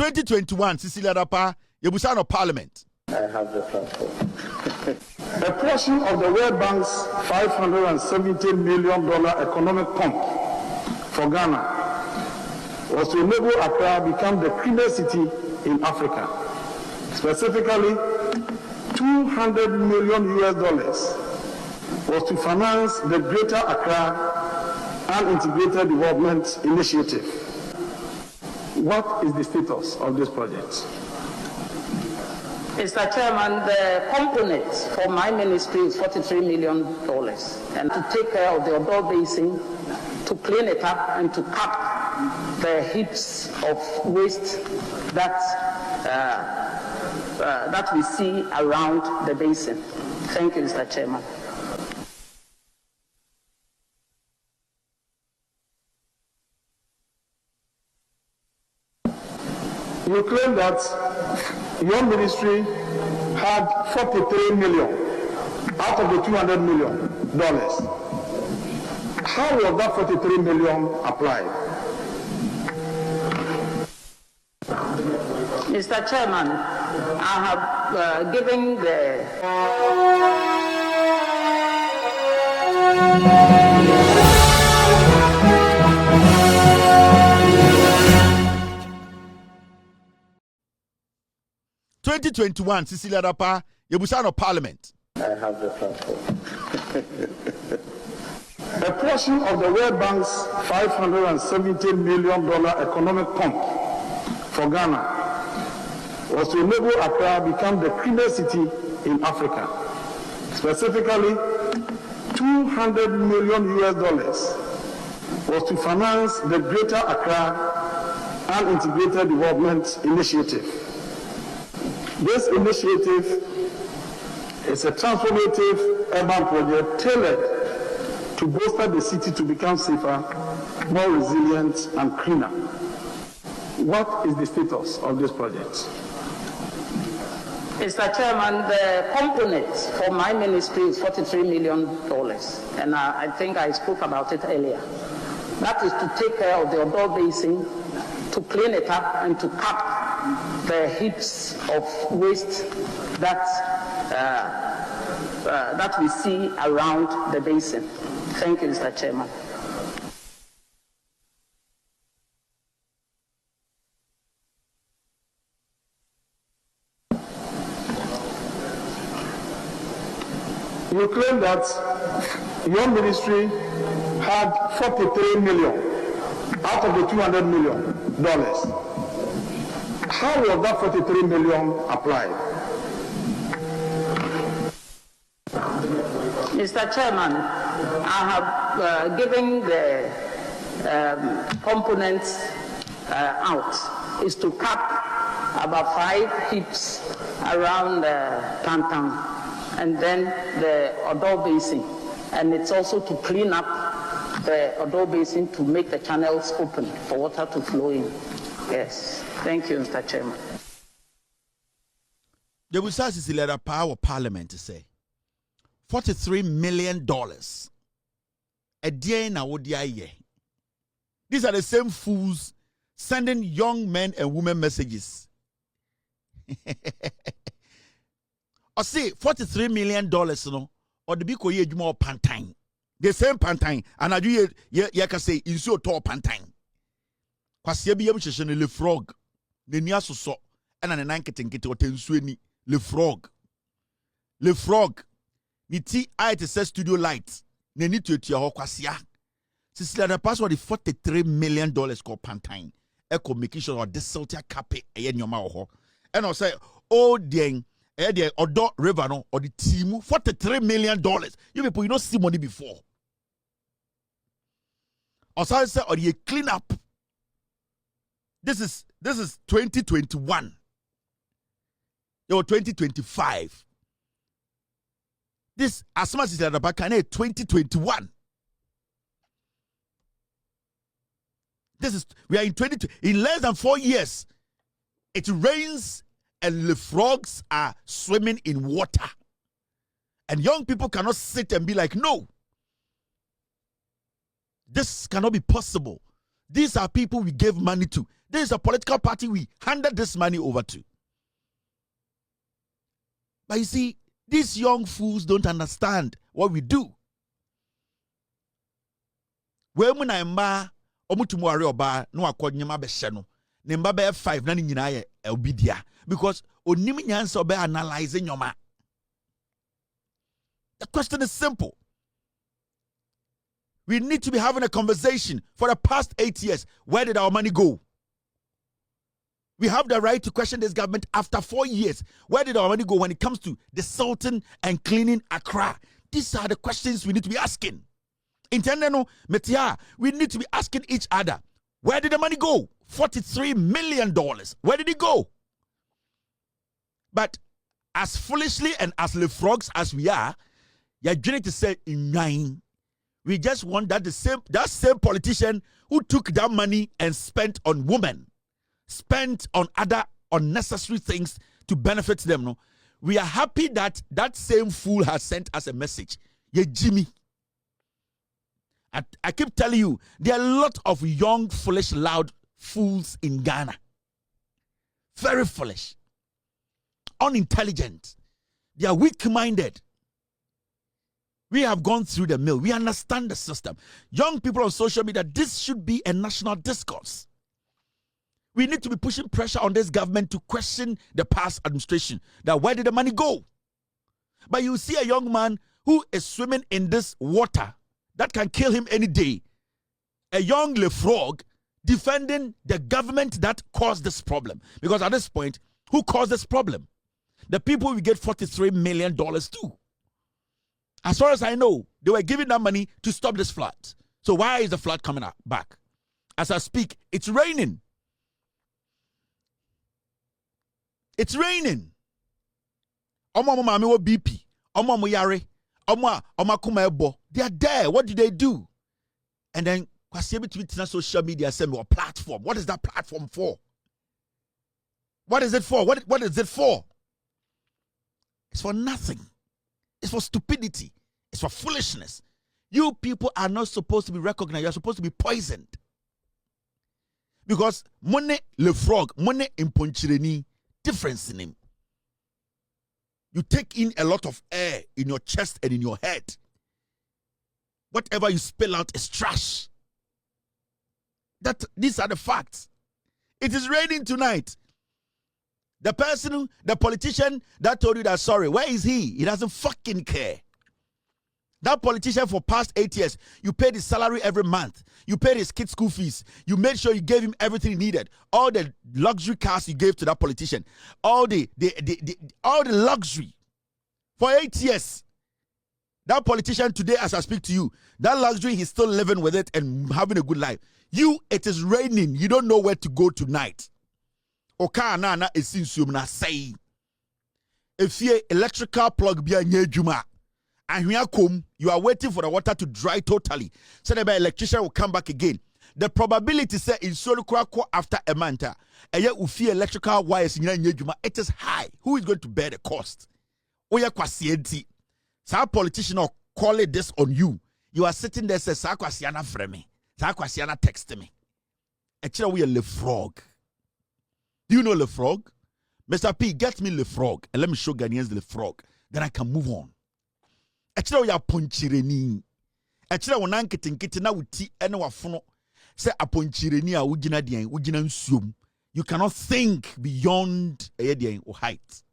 2021, Cecilia Dapaah, Yebusano Parliament. I have the platform. A portion of the World Bank's $570 million economic pump for Ghana was to enable Accra become the premier city in Africa. Specifically, $200 million was to finance the Greater Accra and Integrated Development Initiative. What is the status of this project? Mr. Chairman, the component for my ministry is $43 million, and to take care of the Addo Basin, to clean it up and to cap the heaps of waste that we see around the basin. Thank you, Mr. Chairman. You claim that your ministry had $43 million out of the $200 million. How was that $43 million applied? Mr. Chairman, I have given the... ...2021, Cecilia Dapaah, Yebusano Parliament. I have the platform. A portion of the World Bank's $570 million economic pump for Ghana was to enable Accra become the premier city in Africa. Specifically, $200 million was to finance the Greater Accra and Integrated Development Initiative. This initiative is a transformative urban project tailored to bolster the city to become safer, more resilient, and cleaner. What is the status of this project? Mr. Chairman, the component for my ministry is $43 million, and I think I spoke about it earlier. That is to take care of the Addo Basin, to clean it up and to cap the heaps of waste that we see around the basin. Thank you, Mr. Chairman. You claim that your ministry had $43 million out of the $200 million. How was that $43 million applied? Mr. Chairman, I have given the components out is to cap about 5 heaps around Tantan and then the Addo Basin. And it's also to clean up the Addo Basin to make the channels open for water to flow in. Yes. Thank you, Mr. Chairman. The Busa Cecilia Dapaah Parliament to say $43 million. A day na wodi. These are the same fools sending young men and women messages. I say $43 million, no, or the big ye more pantine. The same pantine, and I do ye can say in so tall pantine. Kwasi bi yem le frog, the nia so, and an anketing or tensueni, le frog. Le frog, ni ti it says studio lights, ne need to your kwasia. Cecilia Dapaah the $43 million called pantine. Echo making sure this salty cape in your mouth. And I say, oh, dang. The Addo River no, or the team $43 million. You people, you don't see money before. Also, say or you clean up. This is 2021. Or 2025. This as much as the back 2021. We are in in less than 4 years. It rains and the frogs are swimming in water. And young people cannot sit and be like, no. This cannot be possible. These are people we gave money to. This is a political party we handed this money over to. But you see, these young fools don't understand what we do. When I ma omutumu are oba no akodnyama behye no. Ne mba be 5 na ni nyina ye obidia because onim nyansa obe analyze nyoma. The question is simple. We need to be having a conversation. For the past 8 years, where did our money go? We have the right to question this government after 4 years. Where did our money go when it comes to desalting and cleaning Accra? These are the questions we need to be asking. Intendeno metia, we need to be asking each other, where did the money go? $43 million. Where did it go? But as foolishly and as frogs as we are, you're going to say in 9. We just want that same politician who took that money and spent on women, spent on other unnecessary things to benefit them. No, we are happy that that same fool has sent us a message. Yeah, Jimmy. I keep telling you, there are a lot of young, foolish, loud fools in Ghana. Very foolish, unintelligent. They are weak-minded. We have gone through the mill. We understand the system. Young people on social media, this should be a national discourse. We need to be pushing pressure on this government to question the past administration. That where did the money go? But you see a young man who is swimming in this water that can kill him any day. A young frog defending the government that caused this problem. Because at this point, who caused this problem? The people we get $43 million to. As far as I know, they were giving that money to stop this flood. So why is the flood coming back? As I speak, it's raining. It's raining. Omo mama wo BP. Omo yare. Omo kuma ebo. They are there. What do they do? And then kwasi between social media send me a platform. What is that platform for? What is it for? What is it for? It's for nothing. It's for stupidity. It's for foolishness. You people are not supposed to be recognized. You're supposed to be poisoned. Because money le frog, money imponchireni, difference in him. You take in a lot of air in your chest and in your head. Whatever you spill out is trash. These are the facts. It is raining tonight. The politician that told you that sorry, where is he? He doesn't fucking care. That politician for past 8 years, you paid his salary every month. You paid his kid's school fees. You made sure you gave him everything he needed. All the luxury cars you gave to that politician. All the luxury. For 8 years. That politician today, as I speak to you, that luxury, he's still living with it and having a good life. You, it is raining. You don't know where to go tonight. Oka na esinsuom na say. If you electrical plug be anya juma, and you are waiting for the water to dry totally. So the electrician will come back again. The probability say in Solukwa after a month, electrical wires in anya juma, it is high. Who is going to bear the cost? Oya kwasienti. Sa politician or call it this on you. You are sitting there say sa kwasiana frame. Sa kwasiana text me. Actually we are le frog. Do you know Le Frog? Mr. P, get me Le Frog and let me show Ghanaians Le Frog. Then I can move on. Actually, we are ponchireni. Actually, we are kitten na uti ene wafuno. Say a ponchireni a ujina dieng ujina nsum. You cannot think beyond a dieng or height.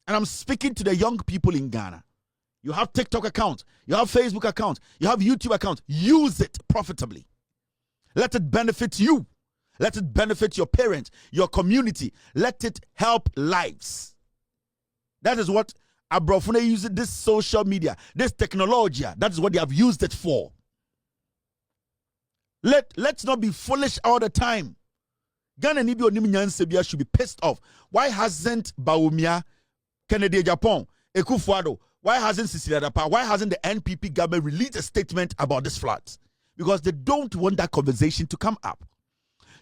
And I'm speaking to the young people in Ghana. You have TikTok account, you have Facebook account, you have YouTube account. Use it profitably. Let it benefit you. Let it benefit your parents, your community. Let it help lives. That is what Abrofune uses this social media, this technology. That is what they have used it for. Let's not be foolish all the time. Ghana Nibio Niminyan Sebia should be pissed off. Why hasn't Baumia, Kennedy Japan, Ekufuado, why hasn't Cecilia Dapaah, why hasn't the NPP government released a statement about this floods? Because they don't want that conversation to come up.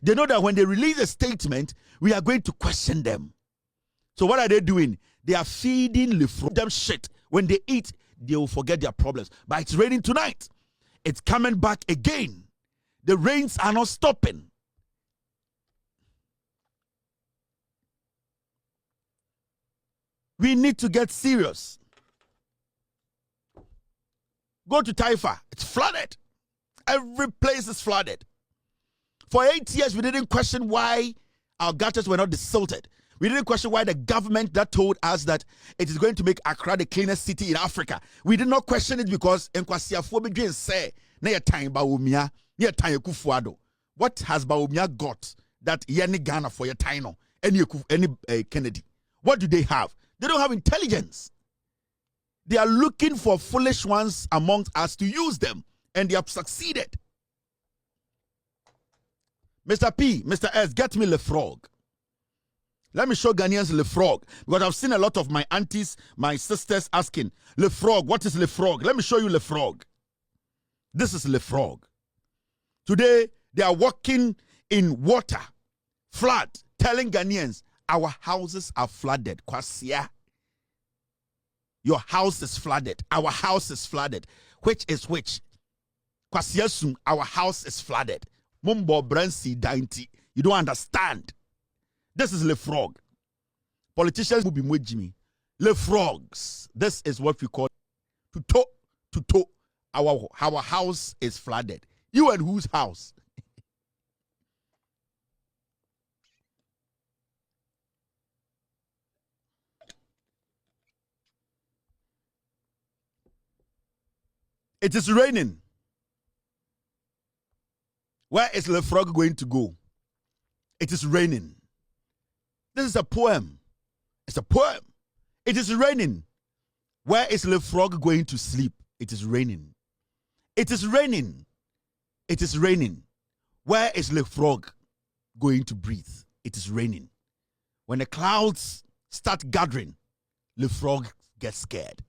They know that when they release a statement, we are going to question them. So what are they doing? They are feeding them shit. When they eat, they will forget their problems. But it's raining tonight. It's coming back again. The rains are not stopping. We need to get serious. Go to Taifa. It's flooded. Every place is flooded. For 8 years, we didn't question why our gutters were not desilted. We didn't question why the government that told us that it is going to make Accra the cleanest city in Africa. We did not question it because say, what has Baumia got that Yanni Ghana for your Taino, any Kennedy? What do they have? They don't have intelligence. They are looking for foolish ones amongst us to use them, and they have succeeded. Mr. P, Mr. S, get me Le Frog. Let me show Ghanaians Le Frog, because I've seen a lot of my aunties, my sisters asking, Le Frog, what is Le Frog? Let me show you Le Frog. This is Le Frog. Today, they are walking in water, flood, telling Ghanaians, our houses are flooded. Kwasia. Your house is flooded. Our house is flooded. Which is which? Kwasia, our house is flooded. Mumbo Brancy Dainty. You don't understand. This is Le Frog. Politicians will be with Jimmy. Le Frogs. This is what we call to toe. Our house is flooded. You and whose house? It is raining. Where is Le Frog going to go? It is raining. This is a poem. It's a poem. It is raining. Where is Le Frog going to sleep? It is raining. It is raining. It is raining. Where is Le Frog going to breathe? It is raining. When the clouds start gathering, Le Frog gets scared.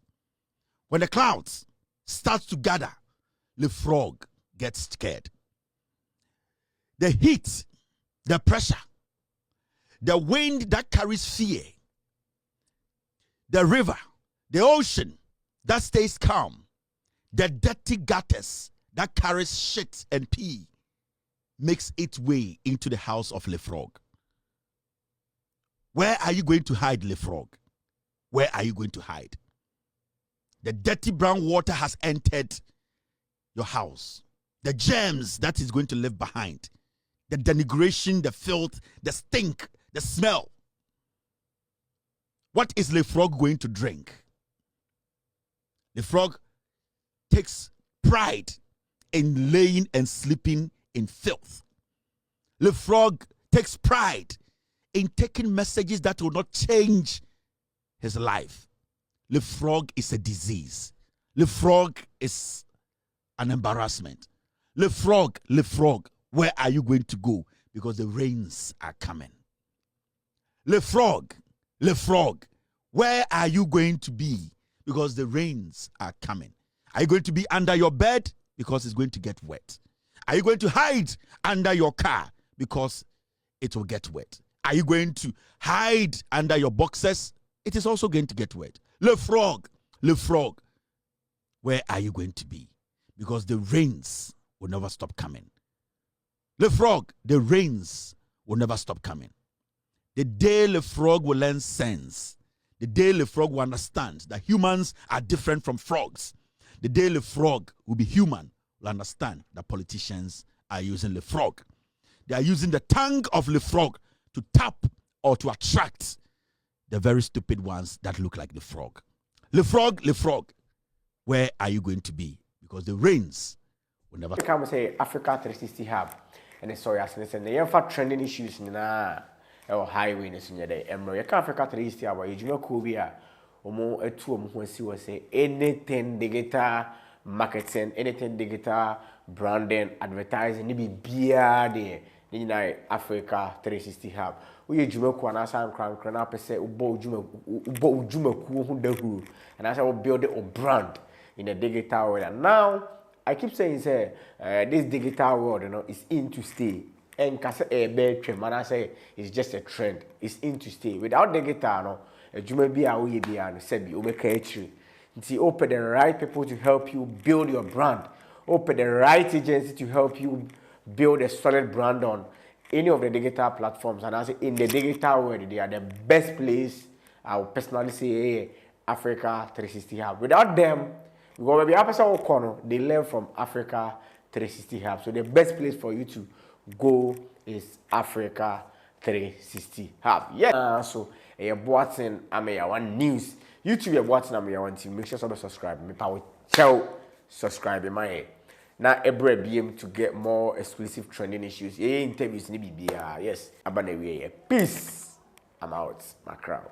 When the clouds start to gather, Le Frog gets scared. The heat, the pressure, the wind that carries fear, the river, the ocean that stays calm, the dirty gutters that carries shit and pee makes its way into the house of Le Frog. Where are you going to hide, Le Frog? Where are you going to hide? The dirty brown water has entered your house. The germs that is going to leave behind. The denigration, the filth, the stink, the smell. What is Le Frog going to drink? Le Frog takes pride in laying and sleeping in filth. Le Frog takes pride in taking messages that will not change his life. Le Frog is a disease. Le Frog is an embarrassment. Le Frog, where are you going to go? Because the rains are coming. Le Frog, where are you going to be? Because the rains are coming. Are you going to be under your bed? Because it's going to get wet. Are you going to hide under your car? Because it will get wet. Are you going to hide under your boxes? It is also going to get wet. Le Frog, where are you going to be? Because the rains will never stop coming. Le Frog, the rains will never stop coming. The day Le Frog will learn sense, the day Le Frog will understand that humans are different from frogs, the day Le Frog will be human, will understand that politicians are using Le Frog. They are using the tongue of Le Frog to tap or to attract the very stupid ones that look like the frog. Le Frog, where are you going to be? Because the rains will never. Come say Africa 360 Hub, and sorry, as listen, the for trending issues na or highway in your day. And Africa 360 Hub, you know, Kubia, omo etu omo si we say anything digital marketing, anything digital branding, advertising, ni be beer there. Ni na Africa 360 Hub. We juma ku anasa nkran na pese ubo juma ku hu dahuru and I say we build a brand in a digital world. And now I keep saying say this digital world, you know, is in to stay. And kase a bad trend, man, I say it's just a trend. It's in to stay. Without digital, no, a juma be a we be an sebi o make it. See, open the right people to help you build your brand. Open the right agency to help you build a solid brand on any of the digital platforms. And I say in the digital world, they are the best place I would personally say hey, Africa 360 Hub. Without them, because maybe episode corner, they learn from Africa 360 Hub. So the best place for you to go is Africa 360 Hub. Yeah. So you're watching, one news. YouTube you're watching, one team. Make sure to subscribe. Me power subscribe in my head. Now every BM to get more exclusive trending issues. Yeah, interviews ni BBR. Yes. Abane we. Peace. I'm out. My crowd.